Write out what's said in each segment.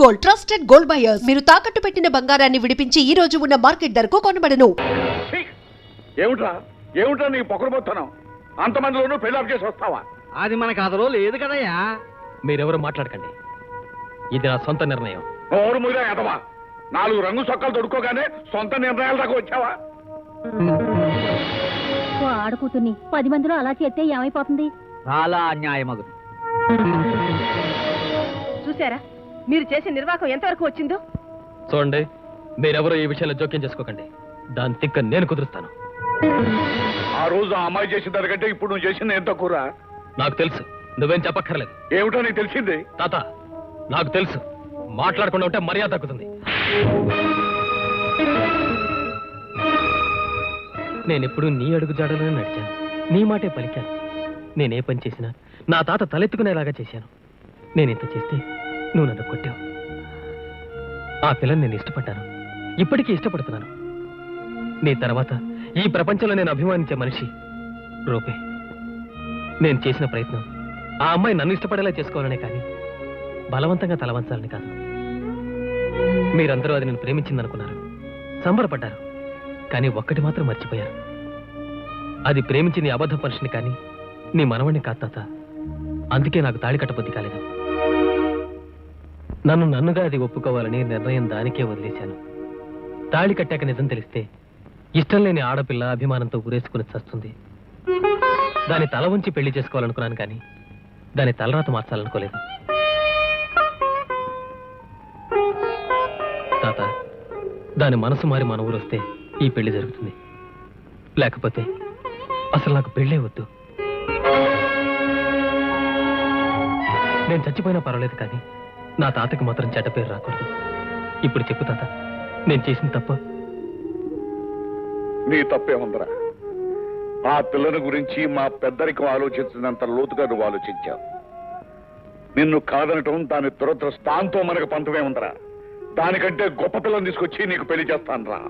Gold, trusted gold buyers. మీరు తాకట్టు పెట్టిన బంగారాన్ని విడిపించి ఈ రోజు ఉన్న మార్కెట్ ధరకు కొనబడను. ఏమిట్రా నీ పొగరబోతున్నావు? అంతమందిలోనూ పెళ్లి ఆఫ్ చేసి వస్తావా? అది మన కథలో లేదు కదయ్యా. మీరెవరు మాట్లాడకండి, ఇది నా సొంత నిర్ణయం. ఓరు మీరా ఎదవా, 4 రంగు సొక్కలు దొడుకోగానే సొంత నిర్ణయాల దాకా వచ్చావా? ఆడకూతుర్ని 10 మందిలో అలా చేస్తే ఏమైపోతుంది? చాలా అన్యాయమగు. చూసారా మీరు చేసే నిర్వాహకం ఎంతవరకు వచ్చిందో? చూడండి, మీరెవరూ ఈ విషయంలో జోక్యం చేసుకోకండి. దాని తిక్క నేను కుదురుస్తాను. ఆ రోజు ఆ అమ్మాయి చేసిన దానికంటే ఇప్పుడు నువ్వు చేసింది ఎంత కూర? నాకు తెలుసు, నువ్వేం చెప్పక్కర్లేదు. ఏమిటో నీకు తెలిసింది? తాత, నాకు తెలుసు. మాట్లాడకుండా ఉంటే మర్యాద తగ్గుతుంది. నేనెప్పుడు నీ అడుగు జాడలోనే నడిచాను, నీ మాటే పలికాను. నేనే పని చేసినా నా తాత తలెత్తుకునేలాగా చేశాను. నేనింత చేస్తే నువ్వు నన్ను కొట్టావు. ఆ పిల్లని నేను ఇష్టపడ్డాను, ఇప్పటికీ ఇష్టపడుతున్నాను. నీ తర్వాత ఈ ప్రపంచంలో నేను అభిమానించే మనిషి రూపే. నేను చేసిన ప్రయత్నం ఆ అమ్మాయి నన్ను ఇష్టపడేలా చేసుకోవాలనే కానీ బలవంతంగా తలవంచాలని కాదు. మీరందరూ అది నేను ప్రేమించిందనుకున్నారు, సంబరపడ్డారు. కానీ ఒక్కటి మాత్రం మర్చిపోయారు. అది ప్రేమించింది అబద్ధ మనిషిని కానీ నీ మనవణ్ణి కాదు తాత. అందుకే నాకు తాళి కట్టబుద్ధి కాలేదు. నన్నుగా అది ఒప్పుకోవాలని నిర్ణయం దానికే వదిలేశాను. తాళి కట్టాక నిజం తెలిస్తే ఇష్టం లేని ఆడపిల్ల అభిమానంతో ఊరేసుకుని చస్తుంది. దాని తల ఉంచి పెళ్లి చేసుకోవాలనుకున్నాను కానీ దాని తలరాత మార్చాలనుకోలేదు. తాత, దాని మనసు మారి మన ఊరు వస్తే ఈ పెళ్లి జరుగుతుంది. లేకపోతే అసలు నాకు పెళ్ళే వద్దు. నేను చచ్చిపోయినా పర్వాలేదు కానీ నా తాతకి మాత్రం చెడ్డ పేరు రాకూడదు. ఇప్పుడు చెప్పు తాత, నేను చేసిన తప్ప? నీ తప్పే ఉందరా. ఆ పిల్లని గురించి మా పెద్దరికం ఆలోచించినంత లోతుగా నువ్వు ఆలోచించావు. నిన్ను కాదనటం దాని దురదృష్టాంతో మనకు పంతమే ఉందరా. దానికంటే గొప్ప పిల్లని తీసుకొచ్చి నీకు పెళ్లి చేస్తాను రా.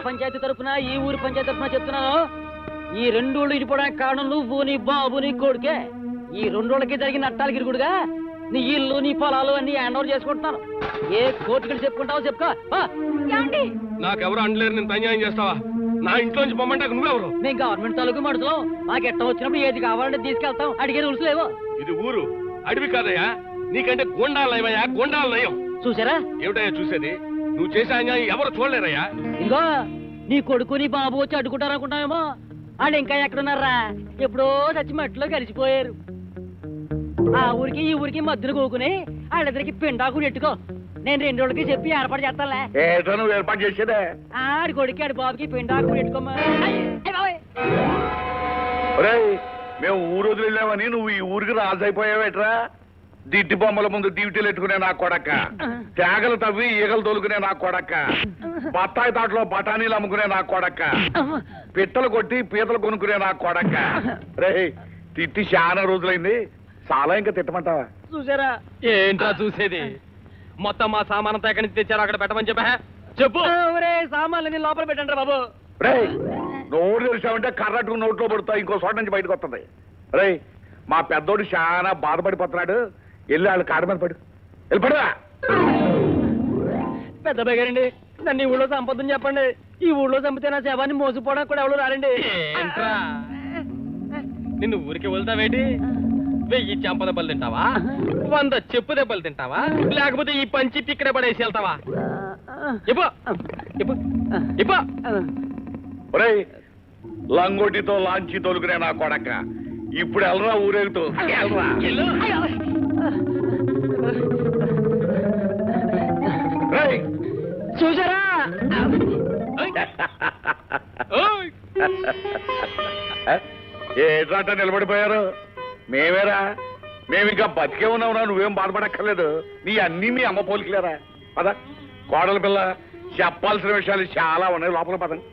పంచాయతీ తరఫున ఈ ఊరు పంచాయతీ తరఫున చెప్తున్నాను, ఈ 2 ఊళ్ళు ఇడిపోవడానికి కారణం నువ్వు, నీ బాబు, నీ కొడుకే. ఈ 2 ఊళ్ళకి జరిగిన నట్టాలకి ఇరుగుడుగా నీ ఇల్లు, నీ పొలాలు అన్ని హ్యాండ్ ఓవర్ చేసుకుంటున్నాను. ఏ కోర్టుకి చెప్పుకుంటావో చెప్పుకో. నాకెవరు అండలేరు, నేను అన్యాయం చేస్తావా? నా ఇంట్లోంచి పొమ్మంటాకు నువ్వెవరు? మేము గవర్నమెంట్ తాలూకు మడుతున్నాం. మాకు ఎట్టం వచ్చినప్పుడు ఏది కావాలంటే తీసుకెళ్తాం. అడిగే రూల్స్ లేవో. ఇది ఊరు, అడవి కాదయ్యా. నీకంటే గోండాలు నయమయ్యా, గోండాలు నయం. చూసారా? ఏమిటయ్యా చూసేది? నువ్వు చేసే అన్యాయం ఎవరు చూడలేరయ్యా. ఇంకో నీ కొడుకు, నీ బాబు వచ్చి అడ్డుకుంటారనుకుంటామేమో. వాళ్ళు ఇంకా ఎక్కడున్నారా? ఎప్పుడో చచ్చి మట్టిలో కలిసిపోయారు. ఆ ఊరికి ఈ ఊరికి మధ్యలో కోకుని వాళ్ళిద్దరికి పిండాకు నెట్టుకో. నేను 2 రోజులకి చెప్పి ఏర్పాటు చేస్తానులే. నువ్వు ఏర్పాటు చేసేదే? ఆడి కొడుకు ఆడి బాబుకి పిండాకు నెట్టుకోమా. మేము ఊరు వదిలి వెళ్ళామని నువ్వు ఈ ఊరికి రాజైపోయావేట్రా? దిట్టి బొమ్మల ముందు డ్యూటీలు ఎట్టుకునే నా కొడక్క, తేగలు తవ్వి ఈగలు తోలుకునే నా కొడక్క, బత్తాయి తాటలో బఠానీలు అమ్ముకునే నా కొడక్క, పిట్టలు కొట్టి పీతలు కొనుక్కునే నా కొడక్క. రే, తిట్టి చాలా రోజులైంది, చాలా ఇంకా తిట్టమంటావా? చూసారా? ఏంట్రా చూసేది? మొత్తం మా సామానంతా ఎక్కడి నుంచి తెచ్చారో అక్కడ పెట్టమని చెప్పు. సామాన్లు లోపల పెట్టండి బాబు. రే, నోరు తెరిచావంటే కర్రట్టుకు నోట్లో పడుతా, ఇంకో చోట నుంచి బయటకు వస్తుంది. రే, మా పెద్దోడు చాలా బాధపడిపోతున్నాడు, వెళ్ళి వాళ్ళు కాడ మీద పడు, వెళ్ళిపడువా. పెద్ద బేగారండి, నన్ను ఈ ఊళ్ళో సంపదని చెప్పండి. ఈ ఊళ్ళో చంపితే నా శవాన్ని మోసుకుపోవడానికి కూడా ఎవరు రారండి. నిన్ను ఊరికి వెళ్తావేంటి? 1000 చెంప దెబ్బలు తింటావా? 100 చెప్పు దెబ్బలు తింటావా? లేకపోతే ఈ పంచి ఇక్కడ పడేసి వెళ్తావా? లంగోటితో లాంచి తొలుకునే నా కొడక్క, ఇప్పుడు వెళ్ళరా ఊరేగుతూ. చూసారా? ఏట్రాట నిలబడిపోయారు? మేమేరా, మేమింకా బతికే ఉన్నావునా, నువ్వేం బాధపడక్కర్లేదు. నీ అన్నీ మీ అమ్మ పోలికలేరా? పద, కోడల పిల్ల, చెప్పాల్సిన విషయాలు చాలా ఉన్నాయి, లోపల పదండి.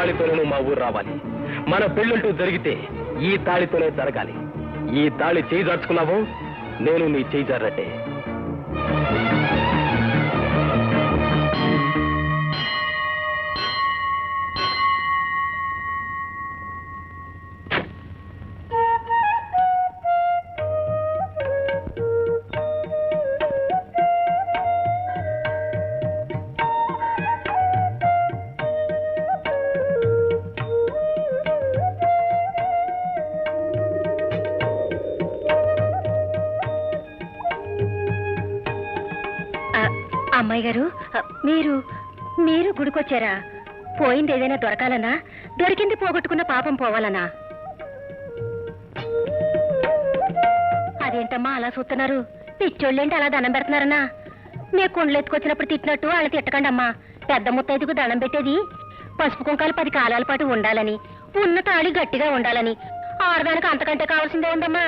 తాళితోనే నువ్వు మా ఊరు రావాలి. మన పెళ్ళంటూ జరిగితే ఈ తాళితోనే జరగాలి. ఈ తాళి చేయి జార్చుకున్నావు, నేను నీ చేయి జారట్టే. అమ్మాయి గారు, మీరు గుడికొచ్చారా? పోయింది ఏదైనా దొరకాలనా, దొరికింది పోగొట్టుకున్న పాపం పోవాలనా? అదేంటమ్మా అలా చూస్తున్నారు? పిచ్చోళ్ళేంటి అలా దండం పెడుతున్నారనా? నే కొండలు ఎత్తుకొచ్చినప్పుడు తిట్టినట్టు వాళ్ళు తిట్టకండి అమ్మా. పెద్ద ముత్తైదుకు దండం పెట్టేది పసుపు కుంకాలు 10 కాలాల పాటు ఉండాలని, ఉన్న తాళి గట్టిగా ఉండాలని. ఆడదానికి అంతకంటే కావాల్సిందే ఉందమ్మా.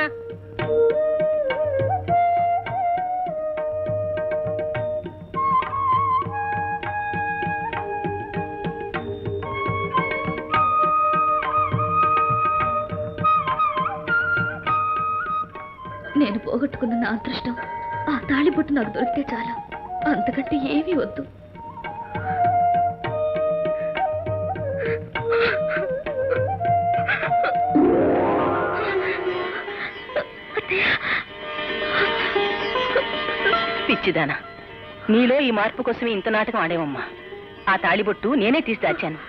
నేను పోగొట్టుకున్న నా అదృష్టం ఆ తాళిబొట్టు నాకు దొరికితే చాలు, అంతకంటే ఏమీ వద్దు. పిచ్చిదానా, నీలో ఈ మార్పు కోసమే ఇంత నాటకం ఆడేవమ్మా. ఆ తాళిబొట్టు నేనే తీసి దాచాను.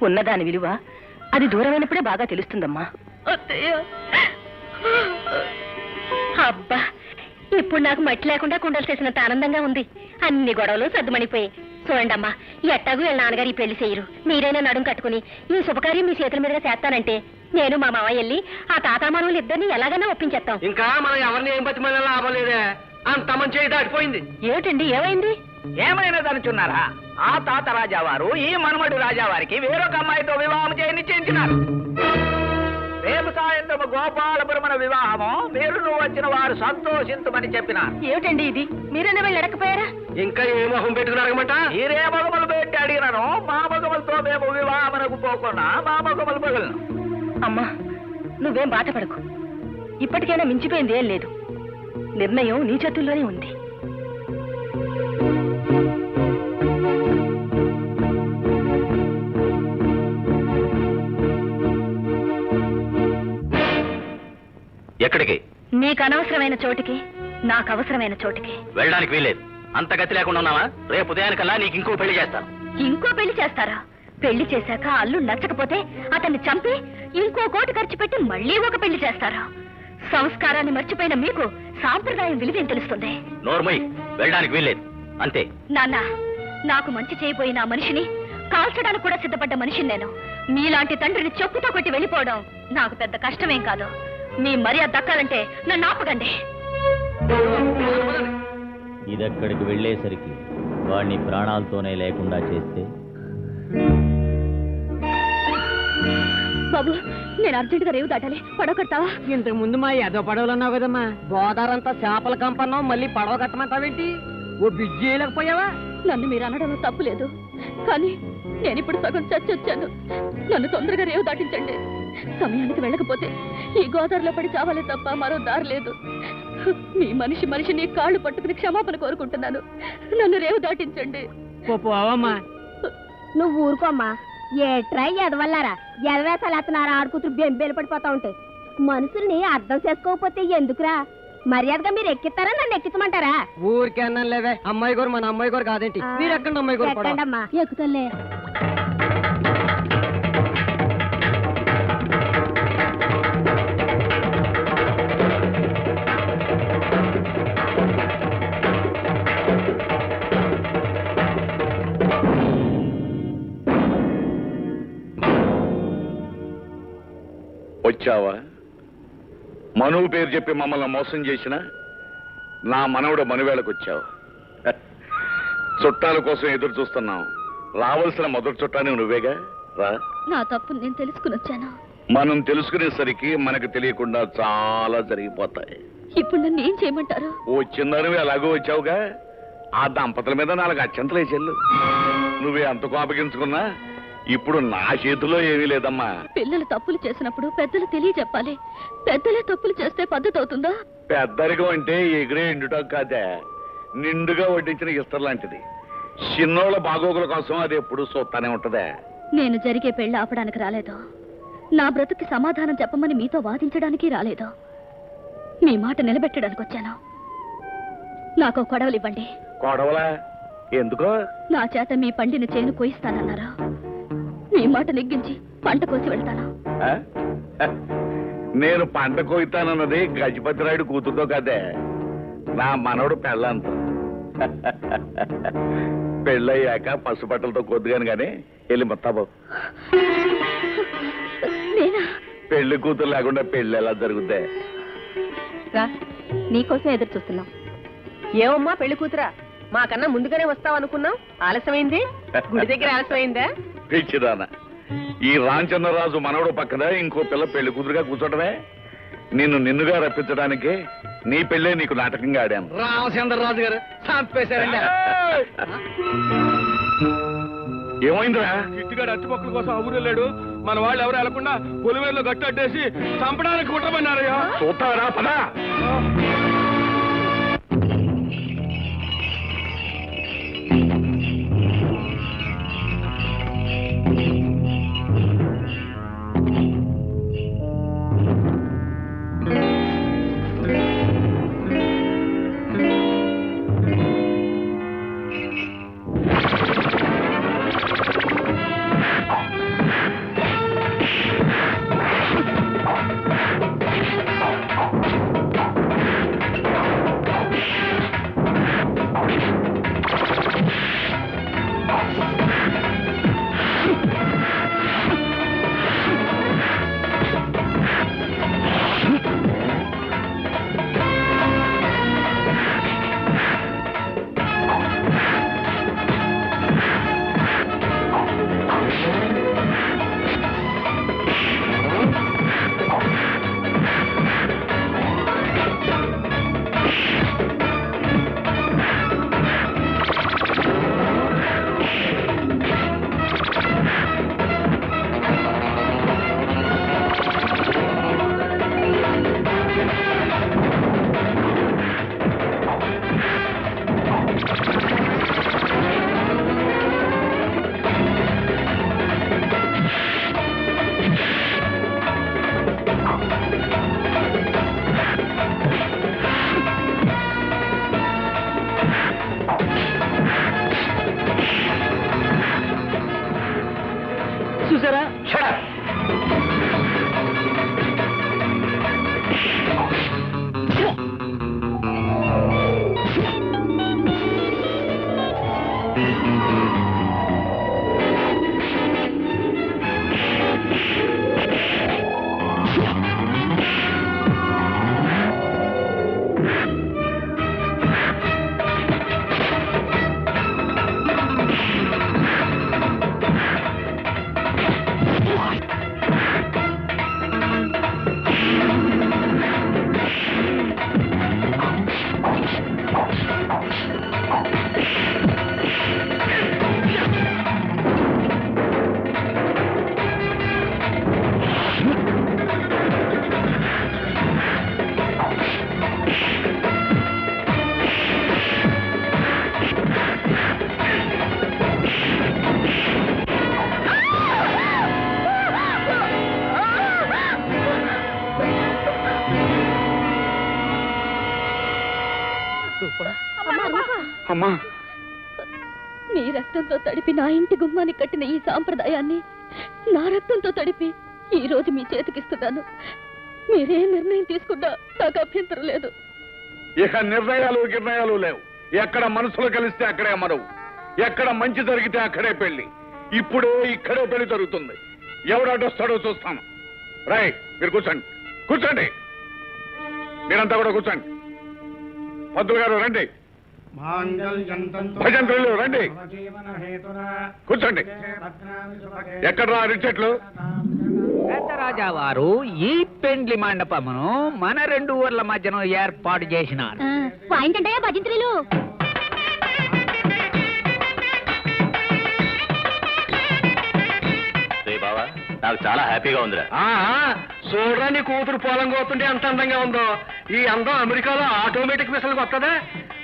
ఉన్నదాని విలువ అది దూరమైనప్పుడే బాగా తెలుస్తుందమ్మా. అబ్బా, ఇప్పుడు నాకు మట్టి లేకుండా కుండలు చేసినంత ఆనందంగా ఉంది. అన్ని గొడవలు సర్దుమణిపోయి. చూడండమ్మా, ఎట్టాగు వీళ్ళ నాన్నగారు ఈ పెళ్లి చేయరు. మీరైనా నడుం కట్టుకుని ఈ శుభకార్యం మీ చేతుల మీదుగా చేస్తానంటే నేను మా మామ వెళ్ళి ఆ తాతామానవులు ఇద్దరిని ఎలాగైనా ఒప్పించేస్తాం. ఇంకా మనం ఎవరిని ఏం బతిమల లాభం లేదే, అంత మంచి చేయి దాటిపోయింది. ఏమిటండి, ఏమైంది? ఏమైనా తనుచున్నారా? ఆ తాత రాజావారు ఈ మనమడు రాజావారికి వేరొక అమ్మాయితో వివాహం చేయ నిశ్చయించినారు. రేపు సాయంత్రం గోపాలపురమన వివాహము మీరు నువ్వు వచ్చిన వారు సంతోషించమని చెప్పినారు. ఏమిటండి ఇది? మీరైనా వెళ్ళి అడగపోయారా? ఇంకా ఏ మొహం పెట్టుకుని అడగమంట? మీరే మగమలు పెట్టి అడిగినాను. మా మగమలతో మేము వివాహమునకు పోకుండా మా మగమలు పగలను. అమ్మా, నువ్వేం బాధపడకు. ఇప్పటికైనా మించిపోయింది ఏం లేదు. నిర్ణయం నీ చేతుల్లోనే ఉంది. ఎక్కడికి? నీకు అనవసరమైన చోటికి, నాకు అవసరమైన చోటికి. వెళ్ళడానికి వీలేదు. అంత గతి లేకుండా ఉన్నావా? రేపు ఉదయానికల్లా నీకు ఇంకో పెళ్లి చేస్తాను. ఇంకో పెళ్లి చేస్తారా? పెళ్లి చేశాక అల్లు నచ్చకపోతే అతన్ని చంపి ఇంకో కోటి ఖర్చు పెట్టి మళ్ళీ ఒక పెళ్లి చేస్తారా? సంస్కారాన్ని మర్చిపోయిన మీకు సాంప్రదాయం విలువేం తెలుస్తుంది? నోర్మయ్, వెళ్ళడానికి వీలేదు అంతే. నాన్న, నాకు మంచి చేయబోయిన ఆ మనిషిని కాల్చడానికి కూడా సిద్ధపడ్డ మనిషిని నేను. మీలాంటి తండ్రిని చెప్పుతో కొట్టి వెళ్ళిపోవడం నాకు పెద్ద కష్టమేం కాదు. మీ మర్యాద దక్కాలంటే నన్ను ఆపకండి. ఇదక్కడికి వెళ్ళేసరికి వాడిని ప్రాణాలతోనే లేకుండా చేస్తే? బాబు, నేను అర్జెంటుగా రేవు దాటాలి, పడవ కడతావా? ఇంతకు ముందు మా ఎదో పడవలు అన్నావు కదమ్మా. గోదావరంతా చేపల కంపన్నావు, మళ్ళీ పడవ కట్టమంటావేంటి? ఓ బిజ్జి వేయలేకపోయావా? నన్ను మీరు అనడంలో తప్పు లేదు, కానీ నేను ఇప్పుడు సగం చచ్చొచ్చాను. నన్ను తొందరగా రేవు దాటించండి. సమయానికి వెళ్ళకపోతే ఈ గోదావరిలో పడి చావాలే తప్ప మరో దారి లేదు. మీ మనిషిని కాళ్ళు పట్టుకుని క్షమాపణ కోరుకుంటున్నాను. నన్ను రేవు దాటించండి. పోవమ్మా. నువ్వు ఊరుకోమ్మా. ఏ ట్రై ఎదవల్లారా, ఎదవేసాలు ఎత్తనారా ఆడుకుతురు బెంబేలు పడిపోతా ఉంటాయి. మనుషుల్ని అర్థం చేసుకోకపోతే ఎందుకురా? మర్యాదగా మీరు ఎక్కిస్తారా, నన్ను ఎక్కించమంటారా? ఊరికే అన్నాను లేవే. అమ్మాయి గారు మన అమ్మాయి గారు కాదేంటి? మీరు ఎక్కండి అమ్మాయి గారు. ఎక్కండమ్మా. ఎక్కుతలే. వచ్చావా? మనువు పేరు చెప్పి మమ్మల్ని మోసం చేసిన నా మనవడు మనువేళకు వచ్చావు. చుట్టాల కోసం ఎదురు చూస్తున్నాం. రావాల్సిన మొదటి చుట్టాన్ని నువ్వేగా. రా. నా తప్పు నేను తెలుసుకుని వచ్చాను. మనం తెలుసుకునేసరికి మనకు తెలియకుండా చాలా జరిగిపోతాయి. ఇప్పుడు నన్ను ఏం చేయమంటారు? వచ్చిందనివి అలాగూ వచ్చావుగా, ఆ దంపతుల మీద 4 అత్యంతలే చెల్లు. నువ్వే అంత కోపగించుకున్నా ఇప్పుడు నా చేతిలో ఏమీ లేదమ్మా. పిల్లలు తప్పులు చేసినప్పుడు పెద్దలు తెలియజెప్పాలి. పెద్దలే తప్పులు చేస్తే పద్ధతి అవుతుందా? పెద్దరికం అంటే ఎగిరే ఎండుటం కాదే, నిండుగా వడ్డించిన ఇస్తర్ లాంటిది. చిన్నోళ్ళ బాగోగుల కోసం అది ఎప్పుడు చూస్తానే ఉంటదే. నేను జరిగే పెళ్లి ఆపడానికి రాలేదు. నా బ్రతుకి సమాధానం చెప్పమని మీతో వాదించడానికి రాలేదు. మీ మాట నిలబెట్టడానికి వచ్చాను. నాకు కొడవలు ఇవ్వండి. కొడవలా? ఎందుకో? నా చేత మీ పండిన చేను కోయిస్తానన్నారు. మీ మాట నెగ్గించి పంట కోసి వెళ్తాను. ఆ? నేను పంట కోయితానన్నది గజపతిరాయుడు కూతురుతో కదే, నా మనవడు పెళ్ళంతో. పెళ్ళయ్యాక పసుపట్టలతో కొద్దిగాను గాని వెళ్ళి మొత్తాబు. పెళ్లి కూతురు లేకుండా పెళ్లి ఎలా జరుగుద్దే? నీకోసం ఎదురు చూస్తున్నాం. ఏమమ్మా పెళ్లి కూతురా, మాకన్నా ముందుగానే వస్తావనుకున్నాం, ఆలస్యమైంది. గుడి దగ్గర ఆలస్యమైందా? పిచ్చిదానా, ఈ రామచంద్రరాజు మనవడు పక్కన ఇంకో పిల్ల పెళ్లి కూతురుగా కూర్చోటమే. నిన్నుగా రప్పించడానికి నీ పెళ్ళే నీకు నాటకంగా ఆడాను. రామచంద్రరాజు గారు చంపేశారండి. ఏమైందిరా? చిట్టుగాడు అట్టుపక్కల కోసం ఊరు వెళ్ళాడు. మన వాళ్ళు ఎవరు వెళ్లకుండా పొలిమేరులో గట్టేసి చంపడానికి కుట్రమన్నారయ్యా. చూస్తావరా పదా. చూసారా? అమ్మా, మీ రక్తంతో తడిపి నా ఇంటి గుమ్మాన్ని కట్టిన ఈ సాంప్రదాయాన్ని నా రక్తంతో తడిపి ఈ రోజు మీ చేతికిస్తున్నాను. మీరే నిర్ణయం తీసుకున్నా నాకు అభ్యంతరం లేదు. ఇక నిర్ణయాలు లేవు. ఎక్కడ మనసులు కలిస్తే అక్కడే మనవు, ఎక్కడ మంచి జరిగితే అక్కడే పెళ్లి. ఇక్కడే పెళ్లి జరుగుతుంది. ఎవడు అడ్డొస్తాడో చూస్తాను. రాయ్, మీరు కూర్చోండి. మీరంతా కూడా కూర్చోండి. పంతులు గారు రండి. భజంత్రులు రండి, కూర్చోండి. ఎక్కడ అరిచెట్లు? రాజావారు ఈ పెండ్లి మండపమును మన 2 ఊర్ల మధ్యన ఏర్పాటు చేసినారు. ఏంటంటే భజంత్రులు? నాకు చాలా హ్యాపీగా ఉందిరా. చూడరా నీ కూతురు పొలం కోతుంటే ఎంత అందంగా ఉందో. ఈ అందం అమెరికాలో ఆటోమేటిక్ మిషన్కి వస్తుందా?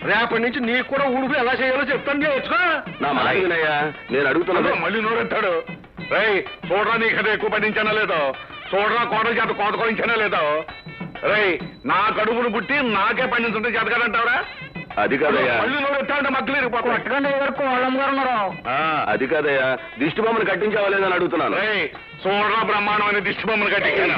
రేపటి నుంచి నీకు కూడా ఊడుపు ఎలా చేయాలో చెప్తాను నేర్చుకో. నేను అడుగుతున్నా మళ్ళీ నోరెత్తాడు. రేయ్ చూడరా నీ కదా ఎక్కువ పడించానా లేదో, చూడరా కోటల చేత కోత కోయించానా లేదో. రేయ్ నా కడుపును పుట్టి నాకే పండించుంటే చేత కదంటావరా? అది కాదయ్యా, మళ్ళీ నోరెత్తాడంటే మక్కలు కోళ్ళం గారు ఉన్నారు. అది కాదయ్యా, దిష్టి బొమ్మను కట్టించావలేదని అడుగుతున్నాను. చూడరా బ్రహ్మాండమైన దిష్టి బొమ్మను కట్టించాను.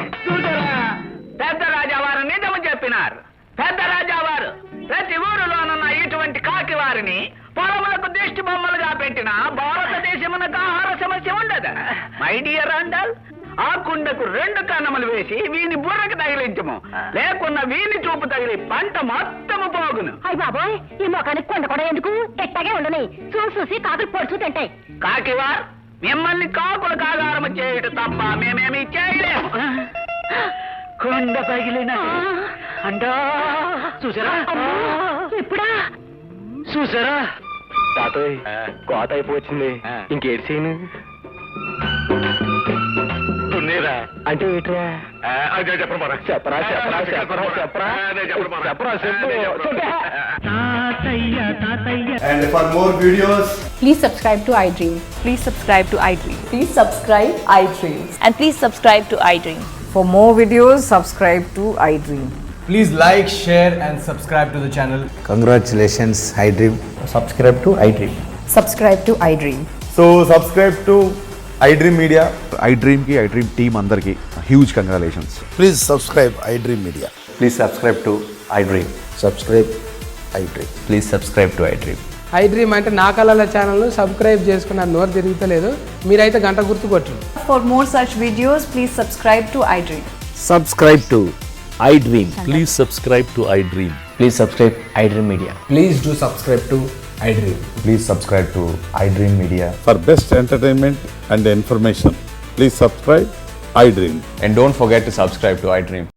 పెద్ద రాజావారు నిజము చెప్పినారు. పెద్ద రాజావారు ప్రతి ఊరిలోనున్న ఇటువంటి కాకి వారిని పొలములకు దిష్టి బొమ్మలుగా పెట్టిన భారతదేశమునకు ఆహార సమస్య ఉండదు. మై డియర్ అండల్, ఆ కుండకు 2 కన్నములు వేసి వీని బుర్రకు తగిలించము, లేకున్నా వీని చూపు తగిలి పంట మొత్తము పోగును. అయ్య బాబోయ్, ఈ మొఖానికి కొండ కూడా ఎందుకు? ఎట్టాగే ఉండని చూసి కాకులు పొడుచు తింటాయి. కాకివార్ మిమ్మల్ని కాకులు కాగారము చేయటం తప్ప మేమేమి చేయలేము. కొండ పగిలిన అంటా చూసారా? ఎప్పుడా? చూసారా తాతయ్య, కోత అయిపోయింది. ఇంకేడ్చేయను అంటే ఏంట్రా? చెప్పరా చెప్పరా చెప్పరా చెప్పరా చెప్పరా చెప్పరా And for more videos, Please subscribe to iDream. Please subscribe to iDream. Please subscribe iDream. And please subscribe to iDream. For more videos, subscribe to iDream. please like, share and subscribe to the channel. Congratulations, iDream. Subscribe to iDream. Subscribe to iDream. So subscribe to iDream Media. iDream ki iDream team andarki huge congratulations. Please subscribe iDream Media. Please subscribe to iDream. Subscribe iDream. Please subscribe to iDream. iDream అంటే నా కళల channel subscribe చేసుకున్న నోరు తిరుగుతలేదు. మీరైతే గంట గుర్తు కొట్టండి. For more such videos, please subscribe to iDream. Subscribe to iDream. Please subscribe to iDream. Please subscribe iDream Media. Please do subscribe to iDream. Please subscribe to iDream Media. For best entertainment and information, please subscribe iDream. And don't forget to subscribe to iDream.